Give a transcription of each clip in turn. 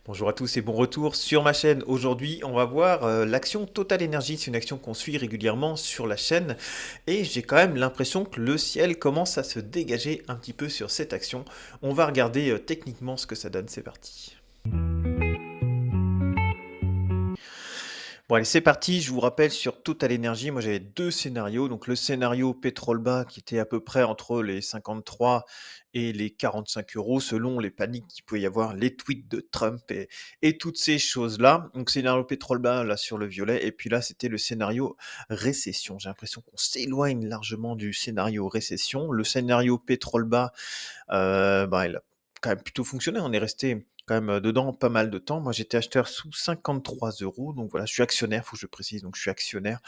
Bonjour à tous et bon retour sur ma chaîne. Aujourd'hui, on va voir l'action Total Energy. C'est une action qu'on suit régulièrement sur la chaîne et j'ai quand même l'impression que le ciel commence à se dégager un petit peu sur cette action. On va regarder techniquement ce que ça donne. C'est parti. Bon allez, c'est parti. Je vous rappelle sur Total Energy, moi j'avais deux scénarios. Donc le scénario pétrole bas qui était à peu près entre les 53 et les 45 euros selon les paniques qu'il pouvait y avoir, les tweets de Trump et toutes ces choses-là. Donc scénario pétrole bas là sur le violet. Et puis là c'était le scénario récession. J'ai l'impression qu'on s'éloigne largement du scénario récession. Le scénario pétrole bas, il a quand même plutôt fonctionné. On est resté quand même dedans pas mal de temps. Moi, j'étais acheteur sous 53 euros. Donc voilà, je suis actionnaire, faut que je précise. Donc je suis actionnaire.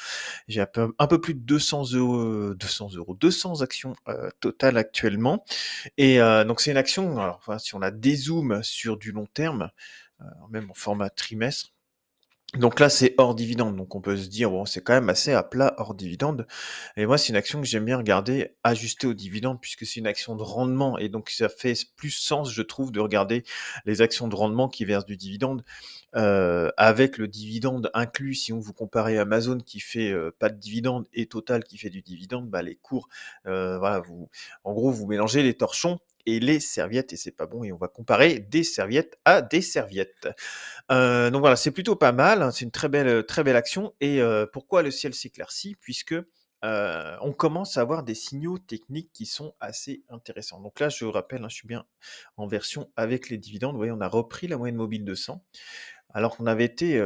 J'ai un peu plus de 200 euros, 200 actions totales actuellement. Et donc c'est une action. Alors, enfin, si on la dézoome sur du long terme, même en format trimestre. Donc là, c'est hors dividende, donc on peut se dire: «Bon, c'est quand même assez à plat hors dividende» et moi, c'est une action que j'aime bien regarder ajustée au dividende puisque c'est une action de rendement et donc ça fait plus sens, je trouve, de regarder les actions de rendement qui versent du dividende, avec le dividende inclus. Si on vous comparez Amazon qui fait, pas de dividende et Total qui fait du dividende, bah, les cours, voilà, vous en gros, vous mélangez les torchons et les serviettes et c'est pas bon et on va comparer des serviettes à des serviettes. Donc voilà, c'est plutôt pas mal, hein, c'est une très belle action et pourquoi le ciel s'éclaircit? Puisque, on commence à avoir des signaux techniques qui sont assez intéressants. Donc là, je rappelle, hein, je suis bien en version avec les dividendes. Vous voyez, on a repris la moyenne mobile de 100 alors qu'on avait été,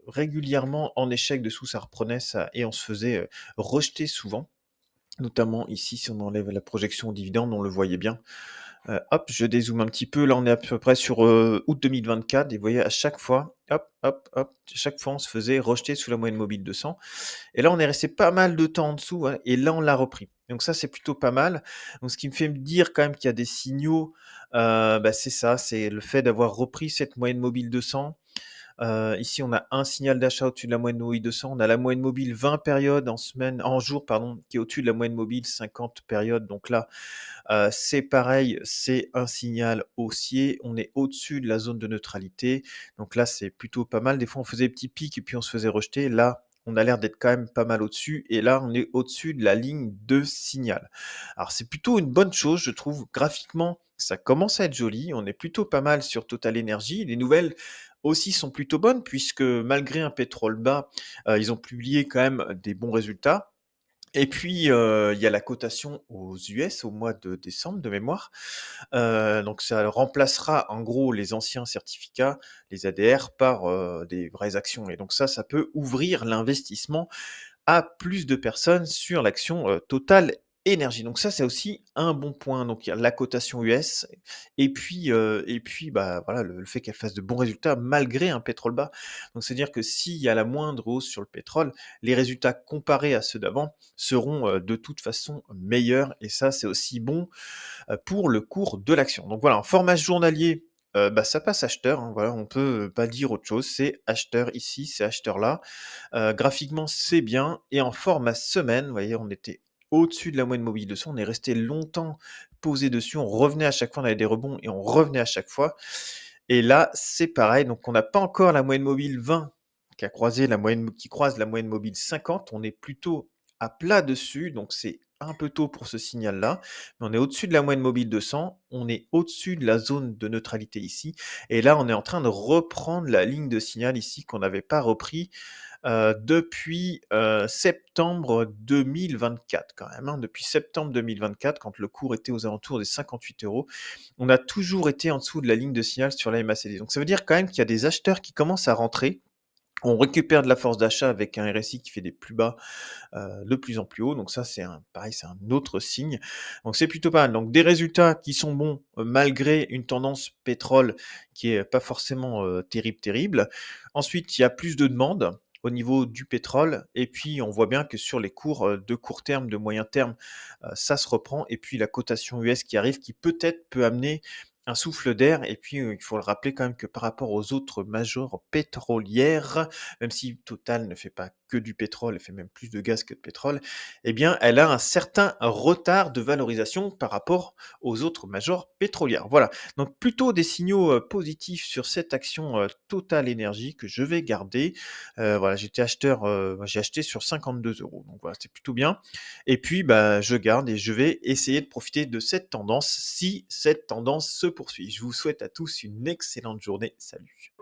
régulièrement en échec dessous, ça reprenait ça et on se faisait, rejeter souvent. Notamment ici, si on enlève la projection aux dividendes, on le voyait bien. Hop, je dézoome un petit peu. Là, on est à peu près sur, août 2024 et vous voyez à chaque fois, hop, hop, hop, chaque fois on se faisait rejeter sous la moyenne mobile de 100 et là, on est resté pas mal de temps en dessous, ouais et là, on l'a repris. Donc ça, c'est plutôt pas mal. Donc ce qui me fait me dire quand même qu'il y a des signaux, c'est ça, c'est le fait d'avoir repris cette moyenne mobile de 100. Ici, on a un signal d'achat au-dessus de la moyenne mobile 200. On a la moyenne mobile 20 périodes en jour, pardon, qui est au-dessus de la moyenne mobile 50 périodes. Donc là, c'est pareil, c'est un signal haussier. On est au-dessus de la zone de neutralité. Donc là, c'est plutôt pas mal. Des fois, on faisait des petits pics et puis on se faisait rejeter. Là, on a l'air d'être quand même pas mal au-dessus. Et là, on est au-dessus de la ligne de signal. Alors, c'est plutôt une bonne chose, je trouve. Graphiquement, ça commence à être joli. On est plutôt pas mal sur Total Energy. Les nouvelles aussi sont plutôt bonnes puisque malgré un pétrole bas, ils ont publié quand même des bons résultats. Et puis, il y a la cotation aux US au mois de décembre de mémoire. Donc ça remplacera en gros les anciens certificats, les ADR par, des vraies actions et donc ça peut ouvrir l'investissement à plus de personnes sur l'action, Total Énergie. Donc ça, c'est aussi un bon point. Donc il y a la cotation US et puis, bah, voilà, le fait qu'elle fasse de bons résultats malgré un pétrole bas. Donc c'est-à-dire que s'il y a la moindre hausse sur le pétrole, les résultats comparés à ceux d'avant seront, de toute façon meilleurs et ça, c'est aussi bon, pour le cours de l'action. Donc voilà, en format journalier, ça passe acheteur, hein, voilà, on peut, pas dire autre chose. C'est acheteur ici, c'est acheteur là. Graphiquement, c'est bien et en format semaine, vous voyez, on était au-dessus de la moyenne mobile de 100, on est resté longtemps posé dessus, on revenait à chaque fois, on avait des rebonds et on revenait à chaque fois et là, c'est pareil, donc on n'a pas encore la moyenne mobile 20 qui croise la moyenne mobile 50, on est plutôt à plat dessus, donc c'est un peu tôt pour ce signal-là, mais on est au-dessus de la moyenne mobile de 100, on est au-dessus de la zone de neutralité ici et là, on est en train de reprendre la ligne de signal ici qu'on n'avait pas repris depuis, septembre 2024 quand même, hein. Depuis septembre 2024, quand le cours était aux alentours des 58 €, on a toujours été en dessous de la ligne de signal sur la MACD. Donc ça veut dire quand même qu'il y a des acheteurs qui commencent à rentrer. On récupère de la force d'achat avec un RSI qui fait des plus bas, de plus en plus haut. Donc ça, c'est un autre signe. Donc c'est plutôt pas mal. Donc des résultats qui sont bons, malgré une tendance pétrole qui est pas forcément, terrible. Ensuite, il y a plus de demandes au niveau du pétrole et puis on voit bien que sur les cours, de court terme, de moyen terme, ça se reprend et puis la cotation US qui arrive qui peut-être peut amener un souffle d'air et puis, il faut le rappeler quand même que par rapport aux autres majors pétrolières, même si Total ne fait pas que du pétrole, elle fait même plus de gaz que de pétrole, eh bien, elle a un certain retard de valorisation par rapport aux autres majors pétrolières. Voilà, donc plutôt des signaux, positifs sur cette action, Total Energy que je vais garder. Voilà, j'étais acheteur, j'ai acheté sur 52 €, donc voilà, c'est plutôt bien et puis, bah, je garde et je vais essayer de profiter de cette tendance si cette tendance se poursuit. Je vous souhaite à tous une excellente journée. Salut.